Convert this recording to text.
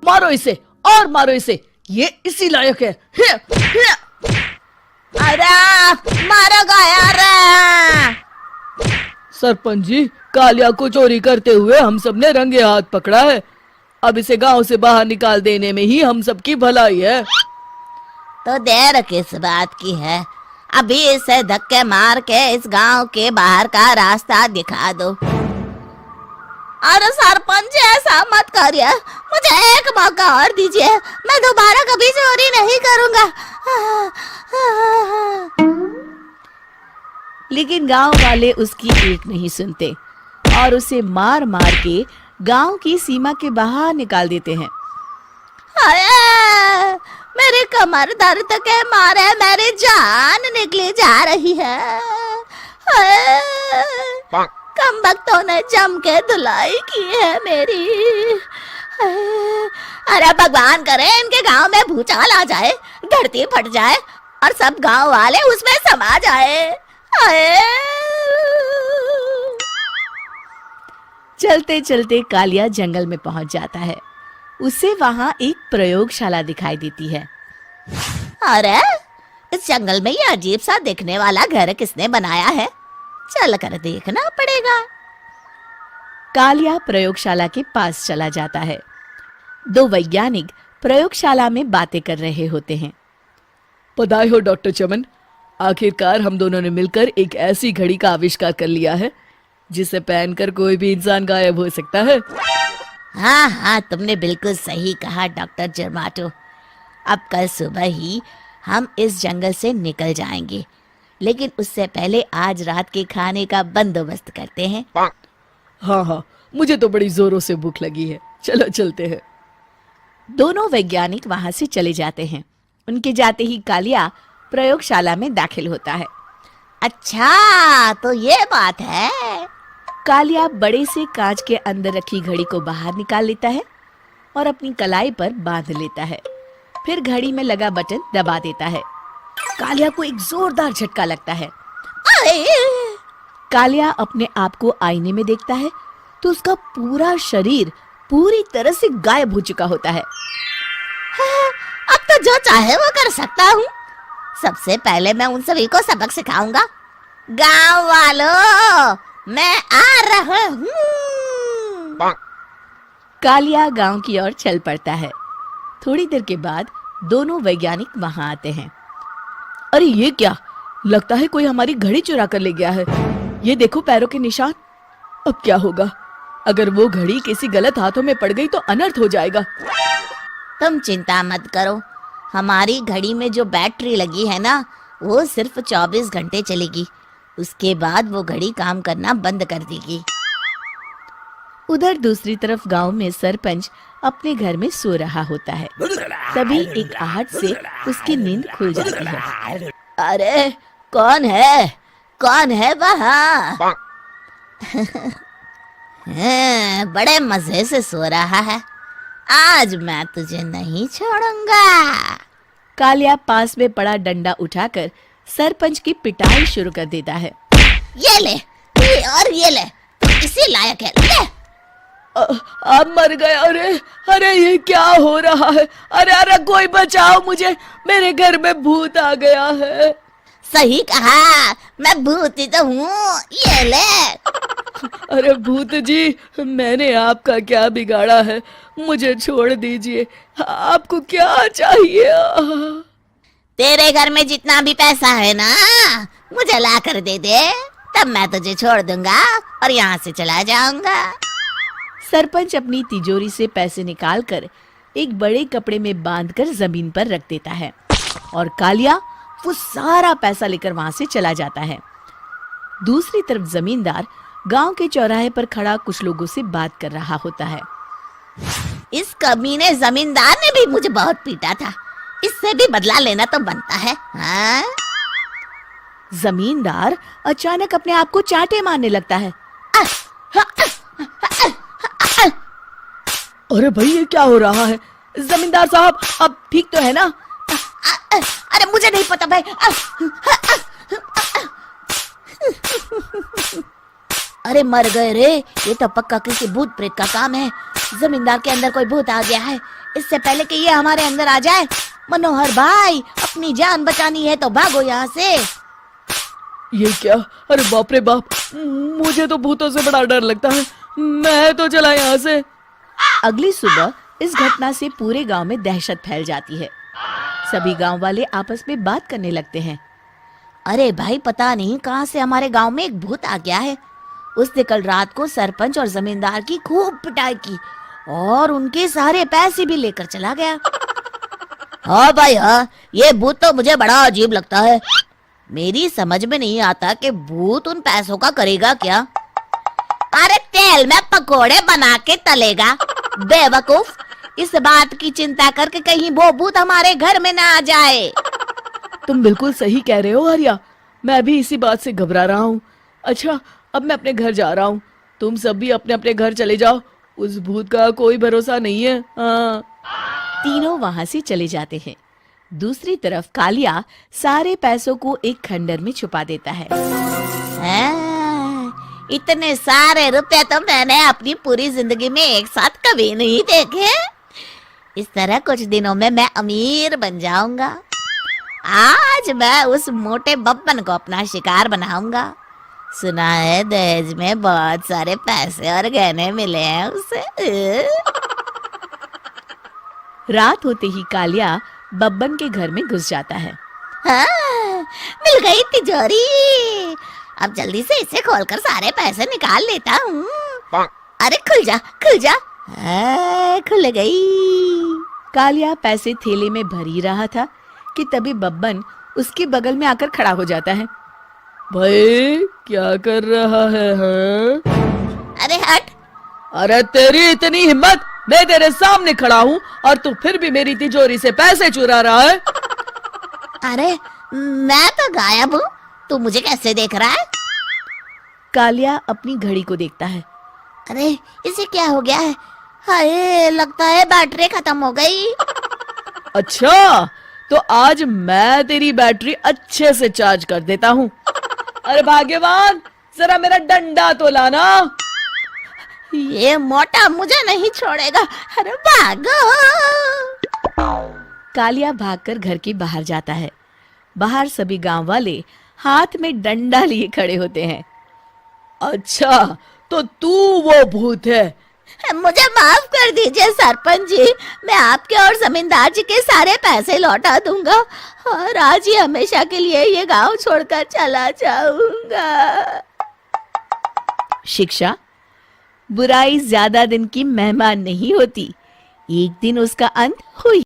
मारो इसे और मारो इसे, ये इसी लायक है। अरे मारो यार। सरपंच जी, कालिया को चोरी करते हुए हम सब ने रंगे हाथ पकड़ा है। अब इसे गांव से बाहर निकाल देने में ही हम सबकी भलाई है। तो देर किस बात की है, अभी इसे धक्के मार के इस गांव के बाहर का रास्ता दिखा दो। अरे सरपंच ऐसा मत करिए, मुझे एक मौका और दीजिए, मैं दोबारा कभी चोरी नहीं करूंगा। लेकिन गांव वाले उसकी एक नहीं सुनते और उसे मार मार के गांव की सीमा के बाहर निकाल देते हैं। अरे मेरी कमर दर्द के मारे मेरी जान निकली जा रही है। कमबख्तों ने जम के धुलाई की है मेरी। अरे भगवान करे इनके गांव में भूचाल आ जाए, धरती फट जाए और सब गांव वाले उसमें समा जाए। चलते चलते कालिया जंगल में पहुंच जाता है। उसे वहां एक प्रयोगशाला दिखाई देती है। अरे इस जंगल में ये अजीब सा दिखने वाला घर किसने बनाया है, चल कर देखना पड़ेगा। कालिया प्रयोगशाला के पास चला जाता है। दो वैज्ञानिक प्रयोगशाला में बातें कर रहे होते हैं। बधाई हो डॉक्टर चमन, आखिरकार हम दोनों ने मिलकर एक ऐसी घड़ी का आविष्कार कर लिया है जिसे पहनकर कोई भी इंसान गायब हो सकता है। हाँ हाँ, तुमने बिल्कुल सही कहा डॉक्टर जर्माटो। अब कल सुबह ही हम इस जंगल से निकल जाएंगे, लेकिन उससे पहले आज रात के खाने का बंदोबस्त करते हैं। हाँ हाँ, मुझे तो बड़ी जोरों से भूख लगी है, चलो चलते हैं। दोनों वैज्ञानिक वहां से चले जाते हैं। उनके जाते ही कालिया प्रयोगशाला में दाखिल होता है। अच्छा तो ये बात है। कालिया बड़े से कांच के अंदर रखी घड़ी को बाहर निकाल लेता है और अपनी कलाई पर बांध लेता है। फिर घड़ी में लगा बटन दबा देता है। कालिया को एक जोरदार झटका लगता है। कालिया अपने आप को आईने में देखता है तो उसका पूरा शरीर पूरी तरह से गायब हो चुका होता है। अब तो जो चाहे वो कर सकता हूँ। सबसे पहले मैं उन सभी को सबक सिखाऊंगा। गांव वालों, मैं आ रहा हूँ। कालिया गांव की ओर चल पड़ता है। थोड़ी देर के बाद दोनों वैज्ञानिक वहां आते हैं। अरे ये क्या, लगता है कोई हमारी घड़ी चुरा कर ले गया है। ये देखो पैरों के निशान। अब क्या होगा, अगर वो घड़ी किसी गलत हाथों में पड़ गई तो अनर्थ हो जाएगा। तुम चिंता मत करो, हमारी घड़ी में जो बैटरी लगी है ना, वो सिर्फ 24 घंटे चलेगी। उसके बाद वो घड़ी काम करना बंद कर देगी। उधर दूसरी तरफ गांव में सरपंच अपने घर में सो रहा होता है। तभी एक आहट से उसकी नींद खुल जाती है। अरे कौन है, कौन है वहाँ? बड़े मजे से सो रहा है, आज मैं तुझे नहीं छोड़ूंगा। कालिया पास में पड़ा डंडा उठाकर सरपंच की पिटाई शुरू कर देता है। ये ले, ये और ये ले, तू इसी लायक है, ले। आप मर गए। अरे अरे ये क्या हो रहा है? अरे अरे कोई बचाओ मुझे, मेरे घर में भूत आ गया है। सही कहा, मैं भूत ही तो हूँ, ये ले। अरे भूत जी, मैंने आपका क्या बिगाड़ा है, मुझे छोड़ दीजिए। आपको क्या चाहिए? तेरे घर में जितना भी पैसा है ना, मुझे ला कर दे दे, तब मैं तुझे छोड़ दूंगा और यहाँ से चला जाऊंगा। सरपंच अपनी तिजोरी से पैसे निकालकर एक बड़े कपड़े में बांधकर जमीन पर रख देता है और कालिया वो सारा पैसा लेकर वहां से चला जाता है। दूसरी तरफ जमींदार गांव के चौराहे पर खड़ा कुछ लोगों से बात कर रहा होता है। इस कमीने जमींदार ने भी मुझे बहुत पीटा था, इससे भी बदला लेना तो बनता है। हाँ? जमींदार अचानक अपने आप को चांटे मारने लगता है। अरे भाई ये क्या हो रहा है? जमींदार साहब अब ठीक तो है ना? अरे मुझे नहीं पता भाई। अरे मर गए रे, ये तो पक्का किसी भूत प्रेत का काम है। जमींदार के अंदर कोई भूत आ गया है, इससे पहले कि ये हमारे अंदर आ जाए। मनोहर भाई, अपनी जान बचानी है तो भागो यहाँ से। ये क्या? अरे बाप रे बाप, मुझे तो भूतों से बड़ा डर लगता है। मैं तो चला यहाँ से। अगली सुबह इस घटना से पूरे गांव में दहशत फैल जाती है। सभी गांव वाले आपस में बात करने लगते हैं। अरे भाई, पता नहीं कहाँ से हमारे गांव में एक भूत आ गया है। उसने कल रात को सरपंच और जमींदार की खूब पिटाई की और उनके सारे पैसे भी लेकर चला गया। हाँ भाई हाँ, ये भूत तो मुझे बड़ा अजीब लगता है। मेरी समझ में नहीं आता कि भूत उन पैसों का करेगा क्या। अरे तेल में पकोड़े बना के तलेगा। बेवकूफ, इस बात की चिंता करके कहीं वो भूत हमारे घर में ना आ जाए। तुम बिल्कुल सही कह रहे हो आर्या, मैं भी इसी बात से घबरा रहा हूँ। अच्छा, अब मैं अपने घर जा रहा हूँ। तुम सब भी अपने अपने घर चले जाओ, उस भूत का कोई भरोसा नहीं है। हाँ। तीनों वहां से चले जाते हैं। दूसरी तरफ कालिया सारे पैसों को एक खंडर में छुपा देता है। इतने सारे रुपए तो मैंने अपनी पूरी जिंदगी में एक साथ कभी नहीं देखे। इस तरह कुछ दिनों में मैं अमीर बन जाऊंगा। आज मैं उस मोटे बब्बन को अपना शिकार बनाऊंगा। सुना है दहेज में बहुत सारे पैसे और गहने मिले हैं उसे। रात होते ही कालिया बब्बन के घर में घुस जाता है। हाँ, मिल गई तिजोरी। अब जल्दी से इसे खोलकर सारे पैसे निकाल लेता हूँ। अरे खुल जा, खुल जा। खुल गई। कालिया पैसे थैले में भर ही रहा था कि तभी बब्बन उसके बगल में आकर खड़ा हो जाता है। भाई क्या कर रहा है? हाँ? अरे हट। अरे तेरी इतनी हिम्मत, मैं तेरे सामने खड़ा हूँ और तू फिर भी मेरी तिजोरी से पैसे चुरा रहा है। अरे मैं तो गायब हूँ, तू मुझे कैसे देख रहा है? कालिया अपनी घड़ी को देखता है। अरे इसे क्या हो गया है? हाय, लगता है बैटरी खत्म हो गई। अच्छा, तो आज मैं तेरी बैटरी अच्छे से चार्ज कर देता हूँ। अरे भाग्यवान, जरा मेरा डंडा तो लाना। ये मोटा मुझे नहीं छोड़ेगा। अरे भागो। कालिया भागकर घर के बाहर जाता है। बाहर सभी गांव वाले हाथ में डंडा लिए खड़े होते हैं। अच्छा, तो तू वो भूत है? मुझे माफ कर दीजिए सरपंच जी, मैं आपके और जमींदार जी के सारे पैसे लौटा दूंगा और आज ही हमेशा के लिए ये गांव छोड़कर चला जाऊंगा। शिक्षा: बुराई ज्यादा दिन की मेहमान नहीं होती, एक दिन उसका अंत हुई।